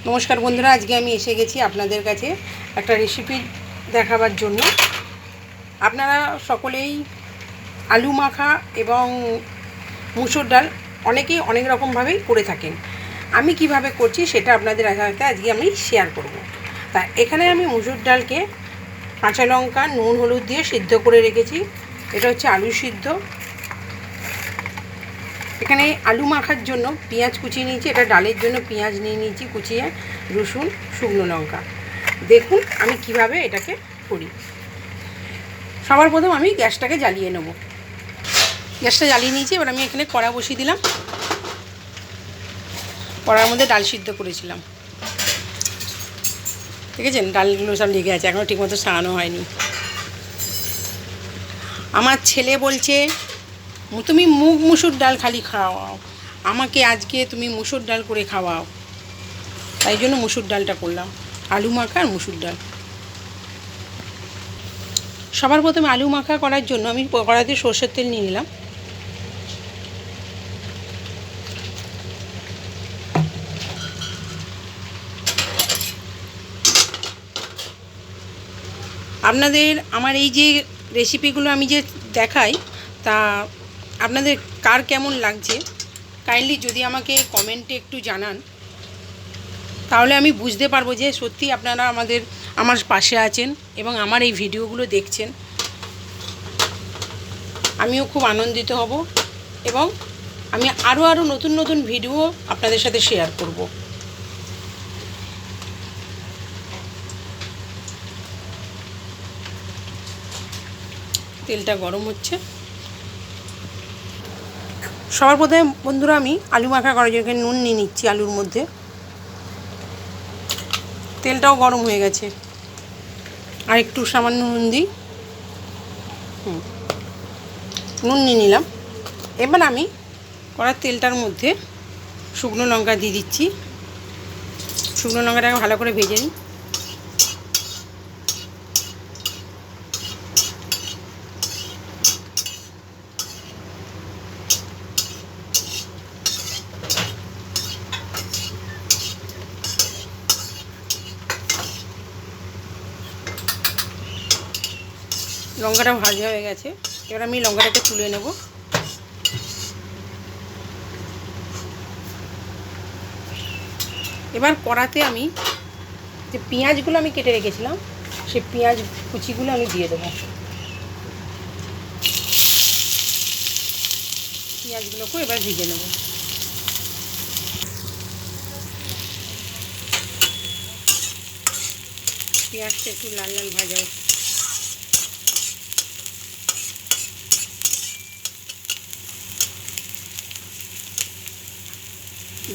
নমস্কার বন্ধুরা, আজকে আমি এসে গেছি আপনাদের কাছে একটা রেসিপি দেখাবার জন্য। আপনারা সকলেই আলু মাখা এবং মুসুর ডাল অনেকেই অনেক রকমভাবেই করে থাকেন। আমি কিভাবে করছি সেটা আপনাদের সাথে আজকে আমি শেয়ার করব। তা এখানে আমি মুসুর ডালকে কাঁচা লঙ্কা, নুন, হলুদ দিয়ে সিদ্ধ করে রেখেছি। এটা হচ্ছে আলু সিদ্ধ। এখানে আলু মাখার জন্য পেঁয়াজ কুচিয়ে নিয়েছি, এটা ডালের জন্য পেঁয়াজ নিয়ে নিয়েছি কুচিয়ে, রসুন, শুকনো লঙ্কা। দেখুন আমি কিভাবে এটাকে করি। সবার প্রথম আমি গ্যাসটাকে জ্বালিয়ে নেব। গ্যাসটা জ্বালিয়ে নিয়েছি, এবার আমি এখানে কড়া বসিয়ে দিলাম। কড়ার মধ্যে ডাল সিদ্ধ করেছিলাম, দেখেছেন ডালগুলো সব লেগে আছে, এখনও ঠিকমতো সারানো হয়নি। আমার ছেলে বলছে তুমি মুসুর ডাল খালি খাওয়াও, আমাকে আজকে তুমি মুসুর ডাল করে খাওয়াও। তাই জন্য মুসুর ডালটা করলাম, আলু মাখা আর মুসুর ডাল। সবার প্রথমে আলু মাখা করার জন্য আমি কড়াইতে সরষের তেল নিয়ে নিলাম। আপনাদের আমার এই যে রেসিপিগুলো আমি যে দেখাই, তা আপনাদের কার কেমন লাগছে কাইন্ডলি যদি আমাকে কমেন্টে একটু জানান, তাহলে আমি বুঝতে পারবো যে সত্যি আপনারা আমার পাশে আছেন এবং আমার এই ভিডিওগুলো দেখছেন। আমিও খুব আনন্দিত হব এবং আমি আরও নতুন নতুন ভিডিও আপনাদের সাথে শেয়ার করব। তেলটা গরম হচ্ছে। সবার প্রথমে বন্ধুরা আমি আলু মাখা করার জন্য নুন নিয়ে নিচ্ছি আলুর মধ্যে। তেলটাও গরম হয়ে গেছে, আর একটু সামান্য নুন দিই। নুন নিয়ে নিলাম। এবার আমি কড়ার তেলটার মধ্যে শুকনো লঙ্কা দিয়ে দিচ্ছি। শুকনো লঙ্কাটাকে ভালো করে ভেজে নিই। লঙ্কাটা ভাজা হয়ে গেছে, এবার আমি লঙ্কাটাকে তুলে নেব। এবার কড়াতে আমি যে পেঁয়াজগুলো আমি কেটে রেখেছিলাম সেই পেঁয়াজ কুচিগুলো আমি দিয়ে দেবো। পেঁয়াজগুলোকেও এবার ভেজে নেব। পেঁয়াজটা একটু লাল লাল ভাজা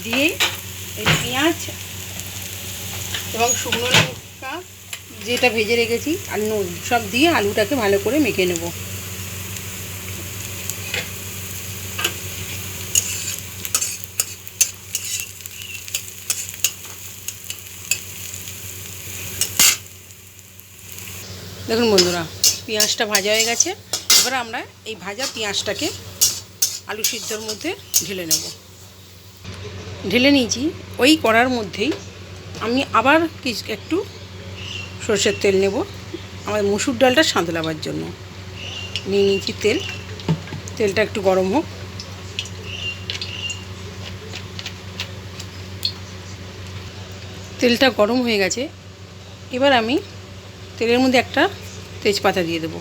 দিয়ে এই পেঁয়াজ এবং শুকনো লঙ্কা যেটা ভেজে রেখেছি আর নুন সব দিয়ে আলুটাকে ভালো করে মেখে নেব। দেখুন বন্ধুরা, পেঁয়াজটা ভাজা হয়ে গেছে। এবার আমরা এই ভাজা পেঁয়াজটাকে আলু সিদ্ধর মধ্যে ঢেলে নেব। ঢেলে নিয়েছি। ওই কড়ার মধ্যেই আমি আবার একটু সরষের তেল নেব আমার মুসুর ডালটা সাঁতলাবার জন্য। নিয়ে নিয়েছি তেল। তেলটা একটু গরম হোক। তেলটা গরম হয়ে গেছে। এবার আমি তেলের মধ্যে একটা তেজপাতা দিয়ে দেবো।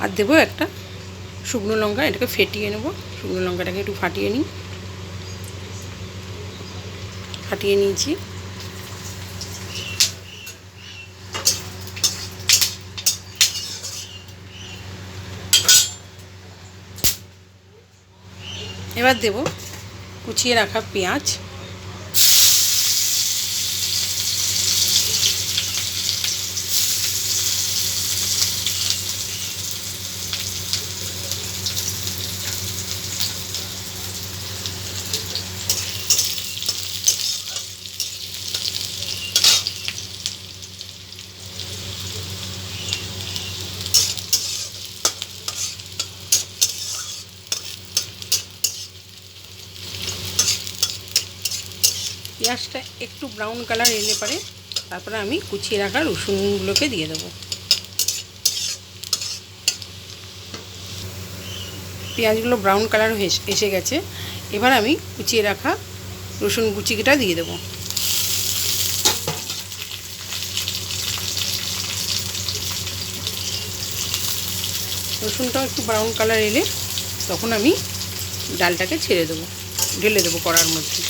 আর দেবো একটা শুকনো লঙ্কা, এটাকে ফেটিয়ে নেব। শুকনো লঙ্কাটাকে একটু ফাটিয়ে নিই। ফাটিয়ে নিয়েছি। এবার দেব কুচিয়ে রাখা পেঁয়াজ। পেঁয়াজটা একটু ব্রাউন কালার এলে পরে তারপরে আমি কুচিয়ে রাখা রসুনগুলোকে দিয়ে দেবো। পেঁয়াজগুলো ব্রাউন কালার এসে গেছে, এবার আমি কুচিয়ে রাখা রসুন কুচিটা দিয়ে দেবো। রসুনটাও একটু ব্রাউন কালার এলে তখন আমি ডালটাকে ঢেলে দেবো কড়ার মধ্যে।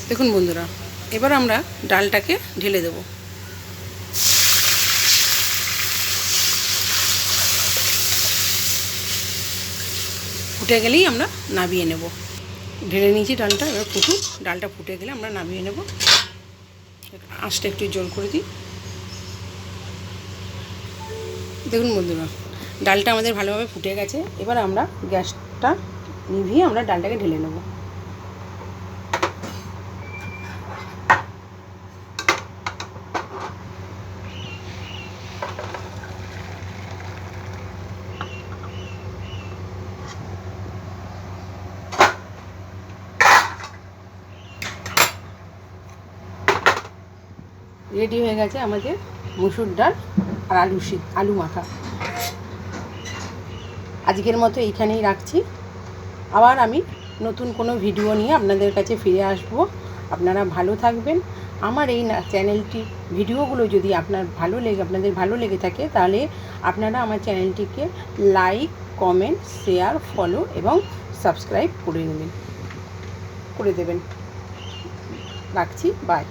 দেখুন বন্ধুরা, এবার আমরা ডালটাকে ঢেলে দেবো। ফুটে গেলেই আমরা নামিয়ে নেব। ঢেলে নিয়েছি ডালটা, এবার ফুটুক। ডালটা ফুটে গেলে আমরা নামিয়ে নেব। আঁচটা একটু জোর করে দিই। দেখুন বন্ধুরা, ডালটা আমাদের ভালোভাবে ফুটে গেছে। এবার আমরা গ্যাসটা নিভিয়ে আমরা ডালটাকে ঢেলে নেব। রেডি হয়ে গেছে আমাদের মুসুর ডাল আর আলু মাখা। আজকের মতো এইখানেই রাখছি। আবার আমি নতুন কোনো ভিডিও নিয়ে আপনাদের কাছে ফিরে আসব। আপনারা ভালো থাকবেন। আমার এই চ্যানেলটির ভিডিওগুলো যদি আপনাদের ভালো লেগে থাকে, তাহলে আপনারা আমার চ্যানেলটিকে লাইক, কমেন্ট, শেয়ার, ফলো এবং সাবস্ক্রাইব করে দেবেন। রাখছি, বাই।